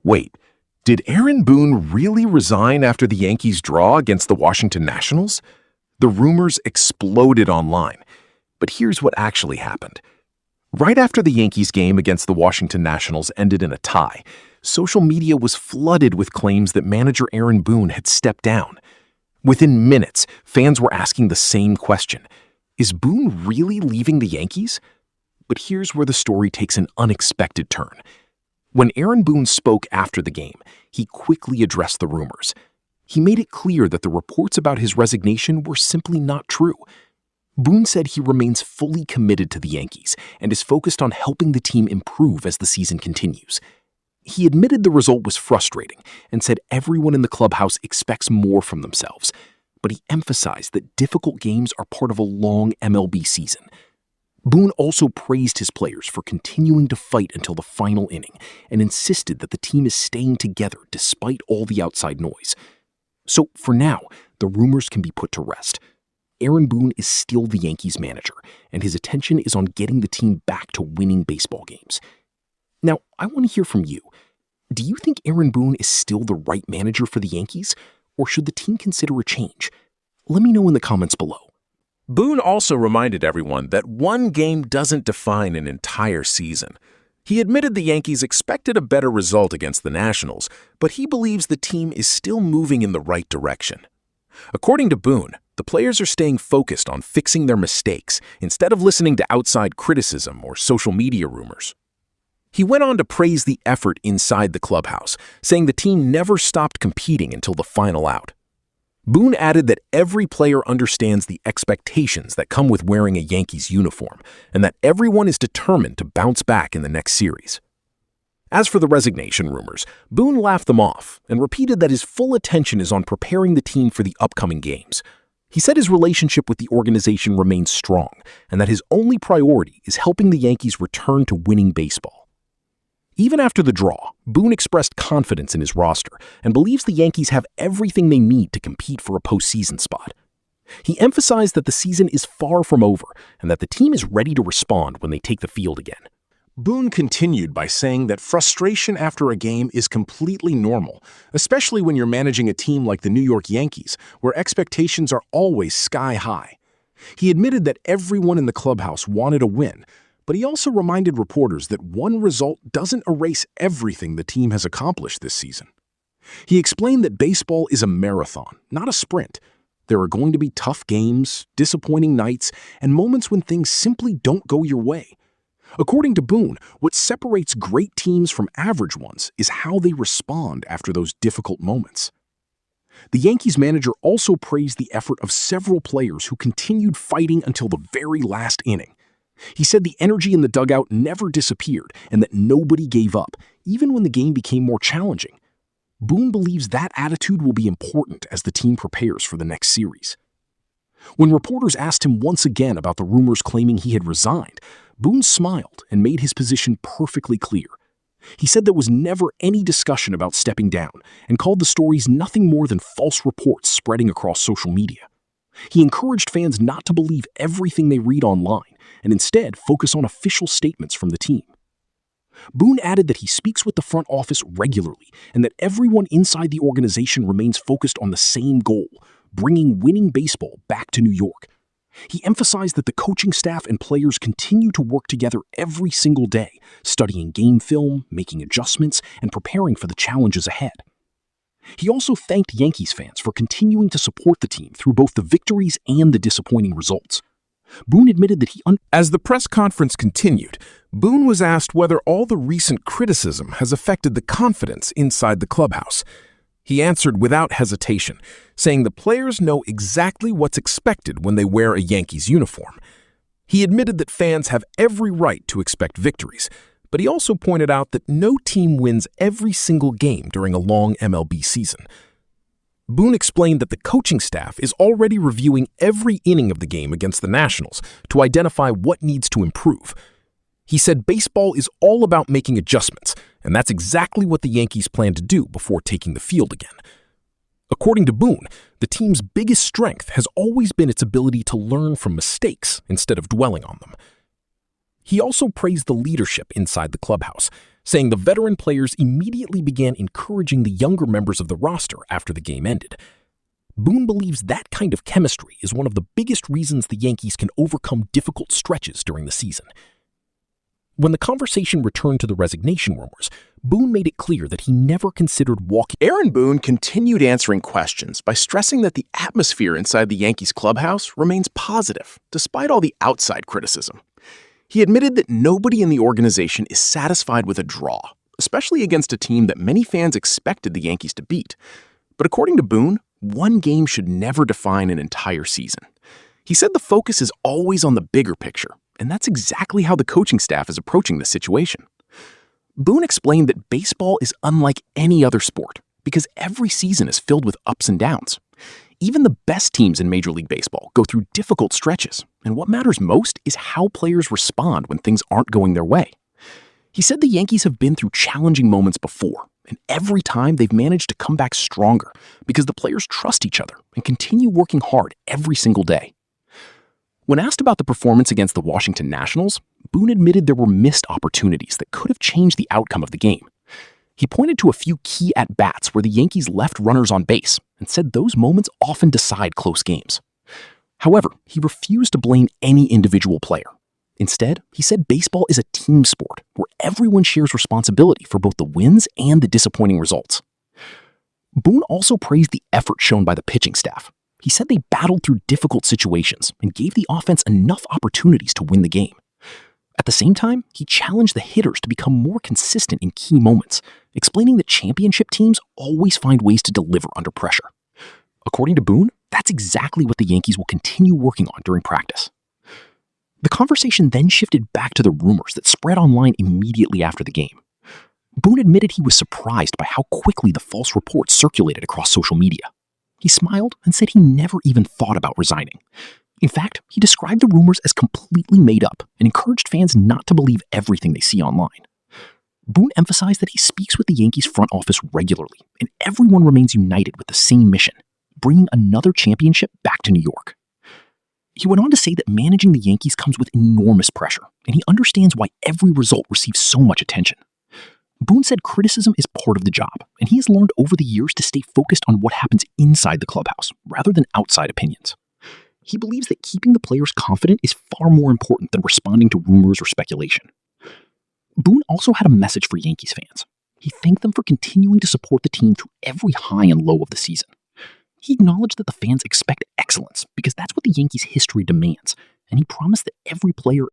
Wait, did Aaron Boone really resign after the Yankees' draw against the Washington Nationals? The rumors exploded online. But here's what actually happened. Right after the Yankees game against the Washington Nationals ended in a tie, social media was flooded with claims that manager Aaron Boone had stepped down. Within minutes, fans were asking the same question. Is Boone really leaving the Yankees? But here's where the story takes an unexpected turn. When Aaron Boone spoke after the game, he quickly addressed the rumors. He made it clear that the reports about his resignation were simply not true. Boone said he remains fully committed to the Yankees and is focused on helping the team improve as the season continues. He admitted the result was frustrating and said everyone in the clubhouse expects more from themselves, but he emphasized that difficult games are part of a long MLB season. Boone also praised his players for continuing to fight until the final inning and insisted that the team is staying together despite all the outside noise. So for now, the rumors can be put to rest. Aaron Boone is still the Yankees manager, and his attention is on getting the team back to winning baseball games. Now, I want to hear from you. Do you think Aaron Boone is still the right manager for the Yankees, or should the team consider a change? Let me know in the comments below. Boone also reminded everyone that one game doesn't define an entire season. He admitted the Yankees expected a better result against the Nationals, but he believes the team is still moving in the right direction. According to Boone, the players are staying focused on fixing their mistakes instead of listening to outside criticism or social media rumors. He went on to praise the effort inside the clubhouse, saying the team never stopped competing until the final out. Boone added that every player understands the expectations that come with wearing a Yankees uniform, and that everyone is determined to bounce back in the next series. As for the resignation rumors, Boone laughed them off and repeated that his full attention is on preparing the team for the upcoming games. He said his relationship with the organization remains strong, and that his only priority is helping the Yankees return to winning baseball. Even after the draw, Boone expressed confidence in his roster and believes the Yankees have everything they need to compete for a postseason spot. He emphasized that the season is far from over and that the team is ready to respond when they take the field again. Boone continued by saying that frustration after a game is completely normal, especially when you're managing a team like the New York Yankees, where expectations are always sky high. He admitted that everyone in the clubhouse wanted a win, but he also reminded reporters that one result doesn't erase everything the team has accomplished this season. He explained that baseball is a marathon, not a sprint. There are going to be tough games, disappointing nights, and moments when things simply don't go your way. According to Boone, what separates great teams from average ones is how they respond after those difficult moments. The Yankees manager also praised the effort of several players who continued fighting until the very last inning. He said the energy in the dugout never disappeared and that nobody gave up, even when the game became more challenging. Boone believes that attitude will be important as the team prepares for the next series. When reporters asked him once again about the rumors claiming he had resigned, Boone smiled and made his position perfectly clear. He said there was never any discussion about stepping down and called the stories nothing more than false reports spreading across social media. He encouraged fans not to believe everything they read online and instead focus on official statements from the team. Boone added that he speaks with the front office regularly and that everyone inside the organization remains focused on the same goal, bringing winning baseball back to New York. He emphasized that the coaching staff and players continue to work together every single day, studying game film, making adjustments, and preparing for the challenges ahead. He also thanked Yankees fans for continuing to support the team through both the victories and the disappointing results. Boone admitted that As the press conference continued, Boone was asked whether all the recent criticism has affected the confidence inside the clubhouse. He answered without hesitation, saying the players know exactly what's expected when they wear a Yankees uniform. He admitted that fans have every right to expect victories, but he also pointed out that no team wins every single game during a long MLB season. Boone explained that the coaching staff is already reviewing every inning of the game against the Nationals to identify what needs to improve. He said baseball is all about making adjustments, and that's exactly what the Yankees plan to do before taking the field again. According to Boone, the team's biggest strength has always been its ability to learn from mistakes instead of dwelling on them. He also praised the leadership inside the clubhouse, saying the veteran players immediately began encouraging the younger members of the roster after the game ended. Boone believes that kind of chemistry is one of the biggest reasons the Yankees can overcome difficult stretches during the season. When the conversation returned to the resignation rumors, Boone made it clear that he never considered walking. Aaron Boone continued answering questions by stressing that the atmosphere inside the Yankees clubhouse remains positive, despite all the outside criticism. He admitted that nobody in the organization is satisfied with a draw, especially against a team that many fans expected the Yankees to beat. But according to Boone, one game should never define an entire season. He said the focus is always on the bigger picture, and that's exactly how the coaching staff is approaching this situation. Boone explained that baseball is unlike any other sport because every season is filled with ups and downs. Even the best teams in Major League Baseball go through difficult stretches, and what matters most is how players respond when things aren't going their way. He said the Yankees have been through challenging moments before, and every time they've managed to come back stronger because the players trust each other and continue working hard every single day. When asked about the performance against the Washington Nationals, Boone admitted there were missed opportunities that could have changed the outcome of the game. He pointed to a few key at-bats where the Yankees left runners on base and said those moments often decide close games. However, he refused to blame any individual player. Instead, he said baseball is a team sport where everyone shares responsibility for both the wins and the disappointing results. Boone also praised the effort shown by the pitching staff. He said they battled through difficult situations and gave the offense enough opportunities to win the game. At the same time, he challenged the hitters to become more consistent in key moments, explaining that championship teams always find ways to deliver under pressure. According to Boone, that's exactly what the Yankees will continue working on during practice. The conversation then shifted back to the rumors that spread online immediately after the game. Boone admitted he was surprised by how quickly the false reports circulated across social media. He smiled and said he never even thought about resigning. In fact, he described the rumors as completely made up and encouraged fans not to believe everything they see online. Boone emphasized that he speaks with the Yankees front office regularly, and everyone remains united with the same mission, bringing another championship back to New York. He went on to say that managing the Yankees comes with enormous pressure, and he understands why every result receives so much attention. Boone said criticism is part of the job, and he has learned over the years to stay focused on what happens inside the clubhouse rather than outside opinions. He believes that keeping the players confident is far more important than responding to rumors or speculation. Boone also had a message for Yankees fans. He thanked them for continuing to support the team through every high and low of the season. He acknowledged that the fans expect excellence because that's what the Yankees' history demands, and he promised that every player